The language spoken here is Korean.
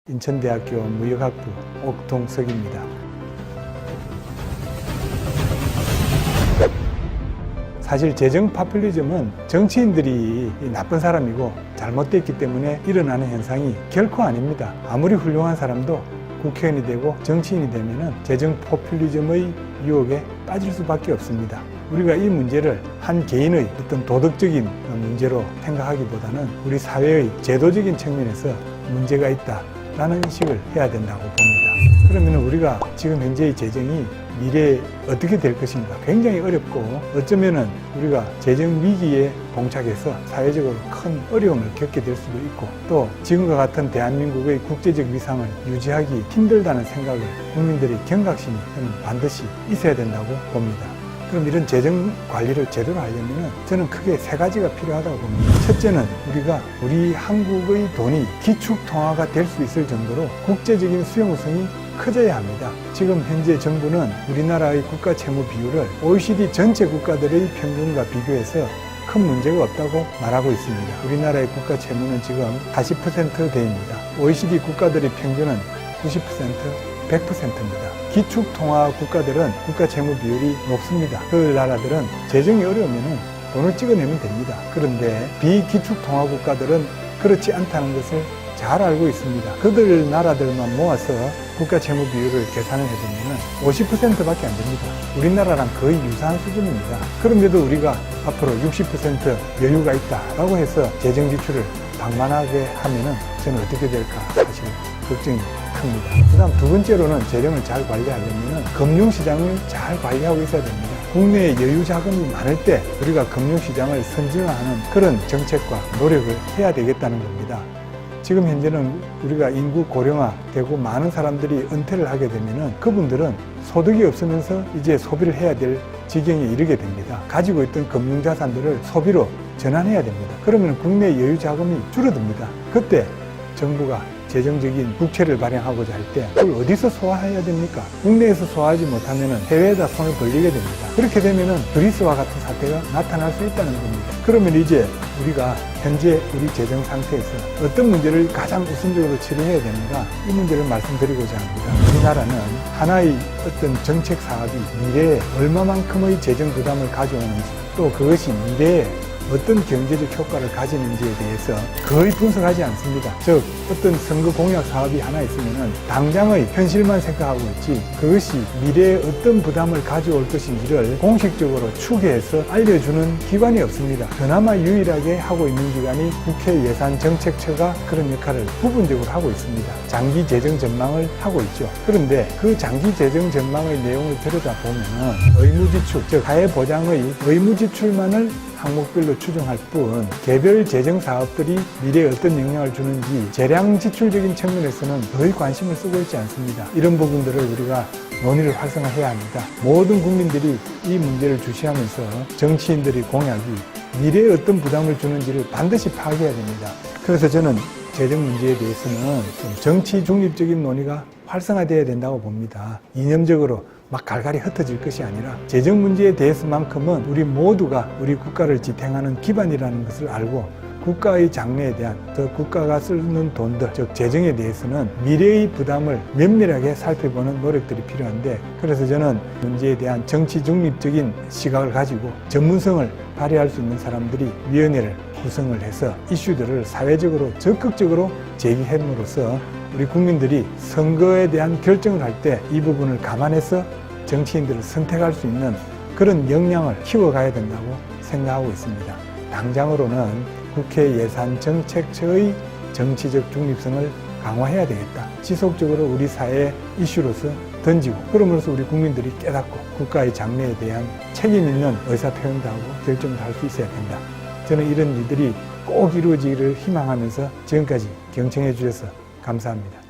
인천대학교 무역학부 옥동석입니다. 사실 재정 파퓰리즘은 정치인들이 나쁜 사람이고 잘못됐기 때문에 일어나는 현상이 결코 아닙니다. 아무리 훌륭한 사람도 국회의원이 되고 정치인이 되면 재정 포퓰리즘의 유혹에 빠질 수밖에 없습니다. 우리가 이 문제를 한 개인의 어떤 도덕적인 문제로 생각하기보다는 우리 사회의 제도적인 측면에서 문제가 있다라는 인식을 해야 된다고 봅니다. 그러면 우리가 지금 현재의 재정이 미래에 어떻게 될 것인가 굉장히 어렵고 어쩌면은 우리가 재정 위기에 봉착해서 사회적으로 큰 어려움을 겪게 될 수도 있고 또 지금과 같은 대한민국의 국제적 위상을 유지하기 힘들다는 생각을 국민들의 경각심이 반드시 있어야 된다고 봅니다. 그럼 이런 재정 관리를 제대로 하려면 저는 크게 세 가지가 필요하다고 봅니다. 첫째는 우리 한국의 돈이 기축통화가 될 수 있을 정도로 국제적인 수용성이 커져야 합니다. 지금 현재 정부는 우리나라의 국가 채무 비율을 OECD 전체 국가들의 평균과 비교해서 큰 문제가 없다고 말하고 있습니다. 우리나라의 국가 채무는 지금 40%대입니다. OECD 국가들의 평균은 90%, 100%입니다. 기축통화 국가들은 국가 채무 비율이 높습니다. 그 나라들은 재정이 어려우면 돈을 찍어내면 됩니다. 그런데 비기축통화 국가들은 그렇지 않다는 것을 잘 알고 있습니다. 그들 나라들만 모아서 국가 채무 비율을 계산을 해보면 50%밖에 안 됩니다. 우리나라랑 거의 유사한 수준입니다. 그런데도 우리가 앞으로 60% 여유가 있다라고 해서 재정 지출을 방만하게 하면은 저는 어떻게 될까 사실 걱정이 큽니다. 그 다음 두 번째로는 재정을 잘 관리하려면 금융시장을 잘 관리하고 있어야 됩니다. 국내에 여유 자금이 많을 때 우리가 금융시장을 선진화하는 그런 정책과 노력을 해야 되겠다는 겁니다. 지금 현재는 우리가 인구 고령화되고 많은 사람들이 은퇴를 하게 되면은 그분들은 소득이 없으면서 이제 소비를 해야 될 지경에 이르게 됩니다. 가지고 있던 금융자산들을 소비로 전환해야 됩니다. 그러면 국내 여유 자금이 줄어듭니다. 그때 정부가 재정적인 국채를 발행하고자 할 때 그걸 어디서 소화해야 됩니까? 국내에서 소화하지 못하면 해외에다 손을 벌리게 됩니다. 그렇게 되면 그리스와 같은 사태가 나타날 수 있다는 겁니다. 그러면 이제 우리가 현재 우리 재정 상태에서 어떤 문제를 가장 우선적으로 처리해야 되는가 이 문제를 말씀드리고자 합니다. 우리나라는 하나의 어떤 정책 사업이 미래에 얼마만큼의 재정 부담을 가져오는지 또 그것이 미래에 어떤 경제적 효과를 가지는지에 대해서 거의 분석하지 않습니다. 즉 어떤 선거 공약 사업이 하나 있으면 당장의 현실만 생각하고 있지 그것이 미래에 어떤 부담을 가져올 것인지를 공식적으로 추계해서 알려주는 기관이 없습니다. 그나마 유일하게 하고 있는 기관이 국회예산정책처가 그런 역할을 부분적으로 하고 있습니다. 장기 재정 전망을 하고 있죠. 그런데 그 장기 재정 전망의 내용을 들여다보면 의무지출, 즉 사회보장의 의무지출만을 항목별로 추정할 뿐 개별 재정 사업들이 미래에 어떤 영향을 주는지 재량 지출적인 측면에서는 거의 관심을 쓰고 있지 않습니다. 이런 부분들을 우리가 논의를 활성화해야 합니다. 모든 국민들이 이 문제를 주시하면서 정치인들의 공약이 미래에 어떤 부담을 주는지를 반드시 파악해야 됩니다. 그래서 저는 재정 문제에 대해서는 좀 정치 중립적인 논의가 활성화되어야 된다고 봅니다. 이념적으로 막 갈갈이 흩어질 것이 아니라 재정 문제에 대해서만큼은 우리 모두가 우리 국가를 지탱하는 기반이라는 것을 알고 국가의 장래에 대한 국가가 쓰는 돈들 즉 재정에 대해서는 미래의 부담을 면밀하게 살펴보는 노력들이 필요한데 그래서 저는 문제에 대한 정치 중립적인 시각을 가지고 전문성을 발휘할 수 있는 사람들이 위원회를 구성을 해서 이슈들을 사회적으로 적극적으로 제기함으로써 우리 국민들이 선거에 대한 결정을 할 때 이 부분을 감안해서 정치인들을 선택할 수 있는 그런 역량을 키워가야 된다고 생각하고 있습니다. 당장으로는 국회예산정책처의 정치적 중립성을 강화해야 되겠다. 지속적으로 우리 사회 이슈로서 던지고 그러면서 우리 국민들이 깨닫고 국가의 장래에 대한 책임 있는 의사표현도 하고 결정도 할 수 있어야 된다. 저는 이런 일들이 꼭 이루어지기를 희망하면서 지금까지 경청해 주셔서 감사합니다.